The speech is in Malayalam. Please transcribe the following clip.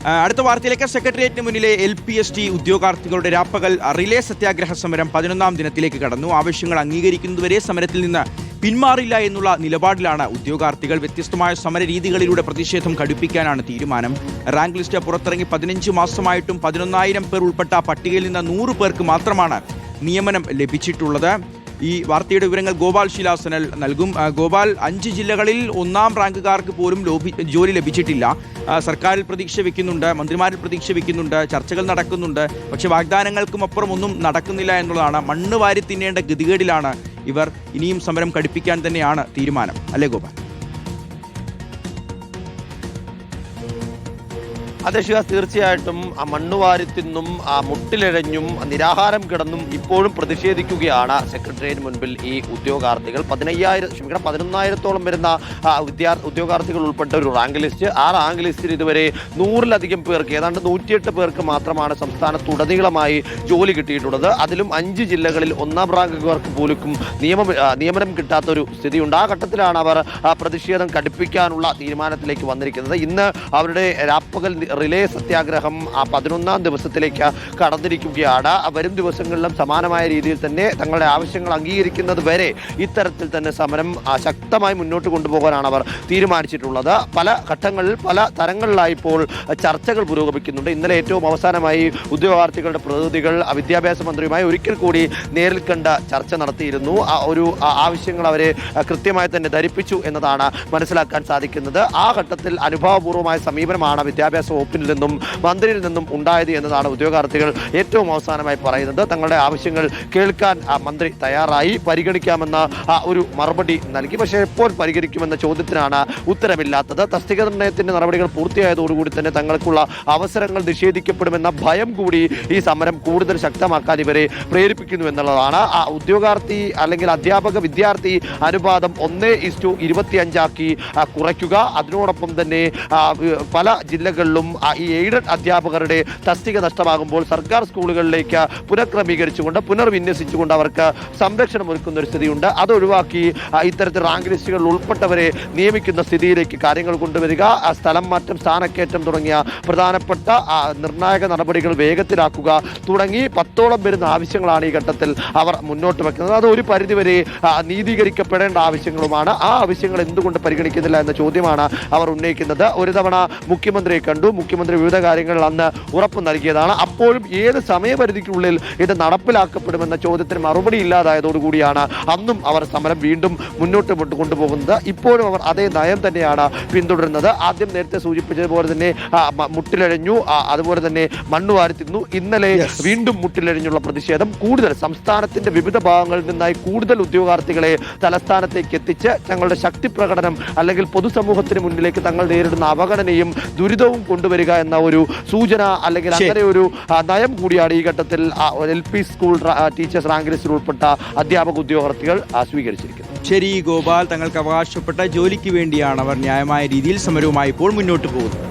അടുത്ത വാർത്തയിലേക്ക്. സെക്രട്ടേറിയറ്റിന് മുന്നിലെ LPST ഉദ്യോഗാർത്ഥികളുടെ രാപ്പകൽ റിലേ സത്യാഗ്രഹ സമരം 11ാം ദിനത്തിലേക്ക് കടന്നു. ആവശ്യങ്ങൾ അംഗീകരിക്കുന്നതുവരെ സമരത്തിൽ നിന്ന് പിന്മാറില്ല എന്നുള്ള നിലപാടിലാണ് ഉദ്യോഗാർത്ഥികൾ. വ്യത്യസ്തമായ സമര രീതികളിലൂടെ പ്രതിഷേധം കടുപ്പിക്കാനാണ് തീരുമാനം. റാങ്ക് ലിസ്റ്റ് പുറത്തിറങ്ങി 15 മാസമായിട്ടും 11,000 പേർ ഉൾപ്പെട്ട പട്ടികയിൽ നിന്ന് 100 പേർക്ക് മാത്രമാണ് നിയമനം ലഭിച്ചിട്ടുള്ളത്. ഈ വാർത്തയുടെ വിവരങ്ങൾ ഗോപാൽ ശിലാസനൽ നൽകും. ഗോപാൽ, 5 ജില്ലകളിൽ 1ാം റാങ്കുകാർക്ക് പോലും ജോലി ലഭിച്ചിട്ടില്ല. സർക്കാരിൽ പ്രതീക്ഷ വയ്ക്കുന്നുണ്ട്, മന്ത്രിമാരിൽ പ്രതീക്ഷ വയ്ക്കുന്നുണ്ട്, ചർച്ചകൾ നടക്കുന്നുണ്ട്. പക്ഷേ വാഗ്ദാനങ്ങൾക്കും അപ്പുറം ഒന്നും നടക്കുന്നില്ല എന്നുള്ളതാണ്. മണ്ണ് വാരി തിന്നേണ്ട ഗതികേടിലാണ് ഇവർ. ഇനിയും സമരം കടുപ്പിക്കാൻ തന്നെയാണ് തീരുമാനം, അല്ലേ ഗോപാൽ? അതെ ശിവ, തീർച്ചയായിട്ടും ആ മണ്ണുവാരിത്തിന്നും ആ മുട്ടിലിഴഞ്ഞും നിരാഹാരം കിടന്നും ഇപ്പോഴും പ്രതിഷേധിക്കുകയാണ് സെക്രട്ടേറിയറ്റിന് മുൻപിൽ ഈ ഉദ്യോഗാർത്ഥികൾ. 11,000-ത്തോളം വരുന്ന ഉദ്യോഗാർത്ഥികൾ ഉൾപ്പെട്ട ഒരു റാങ്ക് ലിസ്റ്റ്. ആ റാങ്ക് ലിസ്റ്റിൽ ഇതുവരെ 100-ലധികം പേർക്ക്, ഏതാണ്ട് 108 പേർക്ക് മാത്രമാണ് സംസ്ഥാനത്തുടനീളമായി ജോലി കിട്ടിയിട്ടുള്ളത്. അതിലും 5 ജില്ലകളിൽ 1ാം റാങ്കുകാർക്ക് പോലും നിയമനം കിട്ടാത്തൊരു സ്ഥിതിയുണ്ട്. ആ ഘട്ടത്തിലാണ് അവർ പ്രതിഷേധം കടുപ്പിക്കാനുള്ള തീരുമാനത്തിലേക്ക് വന്നിരിക്കുന്നത്. ഇന്ന് അവരുടെ രാപ്പകൽ റിലേ സത്യാഗ്രഹം 11ാം ദിവസത്തിലേക്ക് കടന്നിരിക്കുകയാണ്. വരും ദിവസങ്ങളിലും സമാനമായ രീതിയിൽ തന്നെ തങ്ങളുടെ ആവശ്യങ്ങൾ അംഗീകരിക്കുന്നത് വരെ ഇത്തരത്തിൽ തന്നെ സമരം ശക്തമായി മുന്നോട്ട് കൊണ്ടുപോകാനാണ് അവർ തീരുമാനിച്ചിട്ടുള്ളത്. പല ഘട്ടങ്ങളിൽ പല തരങ്ങളിലായി ഇപ്പോൾ ചർച്ചകൾ പുരോഗമിക്കുന്നുണ്ട്. ഇന്നലെ ഏറ്റവും അവസാനമായി ഉദ്യോഗാർത്ഥികളുടെ പ്രതിനിധികൾ വിദ്യാഭ്യാസ മന്ത്രിയുമായി ഒരിക്കൽ കൂടി നേരിൽ കണ്ട് ചർച്ച നടത്തിയിരുന്നു. ഒരു ആവശ്യങ്ങൾ അവരെ കൃത്യമായി തന്നെ ധരിപ്പിച്ചു എന്നതാണ് മനസ്സിലാക്കാൻ സാധിക്കുന്നത്. ആ ഘട്ടത്തിൽ അനുഭാവപൂർവമായ സമീപനമാണ് വിദ്യാഭ്യാസ വകുപ്പിൽ നിന്നും മന്ത്രിയിൽ നിന്നും ഉണ്ടായത് എന്നതാണ് ഉദ്യോഗാർത്ഥികൾ ഏറ്റവും അവസാനമായി പറയുന്നത്. തങ്ങളുടെ ആവശ്യങ്ങൾ കേൾക്കാൻ മന്ത്രി തയ്യാറായി, പരിഗണിക്കാമെന്ന ഒരു മറുപടി നൽകി. പക്ഷേ എപ്പോൾ പരിഗണിക്കുമെന്ന ചോദ്യത്തിനാണ് ഉത്തരമില്ലാത്തത്. തസ്തിക നിർണയത്തിന്റെ നടപടികൾ പൂർത്തിയായതോടുകൂടി തന്നെ തങ്ങൾക്കുള്ള അവസരങ്ങൾ നിഷേധിക്കപ്പെടുമെന്ന ഭയം കൂടി ഈ സമരം കൂടുതൽ ശക്തമാക്കാൻ ഇവരെ പ്രേരിപ്പിക്കുന്നു എന്നുള്ളതാണ്. ഉദ്യോഗാർത്ഥി അല്ലെങ്കിൽ അധ്യാപക വിദ്യാർത്ഥി അനുപാതം 1:25 ആക്കി കുറയ്ക്കുക. അതിനോടൊപ്പം തന്നെ പല ജില്ലകളിലും ഈ എയ്ഡഡ് അധ്യാപകരുടെ തസ്തിക നഷ്ടമാകുമ്പോൾ സർക്കാർ സ്കൂളുകളിലേക്ക് പുനഃക്രമീകരിച്ചുകൊണ്ട് പുനർവിന്യസിച്ചുകൊണ്ട് അവർക്ക് സംരക്ഷണം ഒരുക്കുന്ന ഒരു സ്ഥിതിയുണ്ട്. അതൊഴിവാക്കി ഇത്തരത്തിൽ റാങ്ക് ലിസ്റ്റുകളിൽ ഉൾപ്പെട്ടവരെ നിയമിക്കുന്ന സ്ഥിതിയിലേക്ക് കാര്യങ്ങൾ കൊണ്ടുവരിക, സ്ഥലം മാറ്റം, സ്ഥാനക്കയറ്റം തുടങ്ങിയ പ്രധാനപ്പെട്ട നിർണായക നടപടികൾ വേഗത്തിലാക്കുക തുടങ്ങി 10ഓളം വരുന്ന ആവശ്യങ്ങളാണ് ഈ ഘട്ടത്തിൽ അവർ മുന്നോട്ട് വെക്കുന്നത്. അത് ഒരു പരിധിവരെ നീതീകരിക്കപ്പെടേണ്ട ആവശ്യങ്ങളുമാണ്. ആ ആവശ്യങ്ങൾ എന്തുകൊണ്ട് പരിഗണിക്കുന്നില്ല എന്ന ചോദ്യമാണ് അവർ ഉന്നയിക്കുന്നത്. ഒരു തവണ മുഖ്യമന്ത്രിയെ കണ്ടു. മുഖ്യമന്ത്രി വിവിധ കാര്യങ്ങളിൽ അന്ന് ഉറപ്പ് നൽകിയതാണ്. അപ്പോഴും ഏത് സമയപരിധിക്കുള്ളിൽ ഇത് നടപ്പിലാക്കപ്പെടുമെന്ന ചോദ്യത്തിന് മറുപടി ഇല്ലാതായതോടുകൂടിയാണ് അന്നും അവർ സമരം വീണ്ടും മുന്നോട്ട് കൊണ്ടുപോകുന്നത്. ഇപ്പോഴും അവർ അതേ നയം തന്നെയാണ് പിന്തുടരുന്നത്. ആദ്യം നേരത്തെ സൂചിപ്പിച്ചതുപോലെ തന്നെ മുട്ടിലഴിഞ്ഞു, അതുപോലെ തന്നെ മണ്ണുവാരി തിന്നു. ഇന്നലെ വീണ്ടും മുട്ടിലഴിഞ്ഞുള്ള പ്രതിഷേധം കൂടുതൽ സംസ്ഥാനത്തിന്റെ വിവിധ ഭാഗങ്ങളിൽ നിന്നായി കൂടുതൽ ഉദ്യോഗാർത്ഥികളെ തലസ്ഥാനത്തേക്ക് എത്തിച്ച് തങ്ങളുടെ ശക്തി പ്രകടനം അല്ലെങ്കിൽ പൊതുസമൂഹത്തിന് മുന്നിലേക്ക് തങ്ങൾ നേരിടുന്ന അവഗണനയും ദുരിതവും കൊണ്ടുവരിക എന്ന ഒരു സൂചന അല്ലെങ്കിൽ അങ്ങനെ ഒരു നയം കൂടിയാണ് ഈ ഘട്ടത്തിൽ LP സ്കൂൾ ടീച്ചേഴ്സ് റാങ്ക് ലിസ്റ്റിൽ ഉൾപ്പെട്ട അധ്യാപക ഉദ്യോഗാർത്ഥികൾ സ്വീകരിച്ചിരിക്കുന്നത്. ശരി ഗോപാൽ, തങ്ങൾക്ക് അവകാശപ്പെട്ട ജോലിക്ക് വേണ്ടിയാണ് അവർ ന്യായമായ രീതിയിൽ സമരവുമായി ഇപ്പോൾ മുന്നോട്ട് പോകുന്നത്.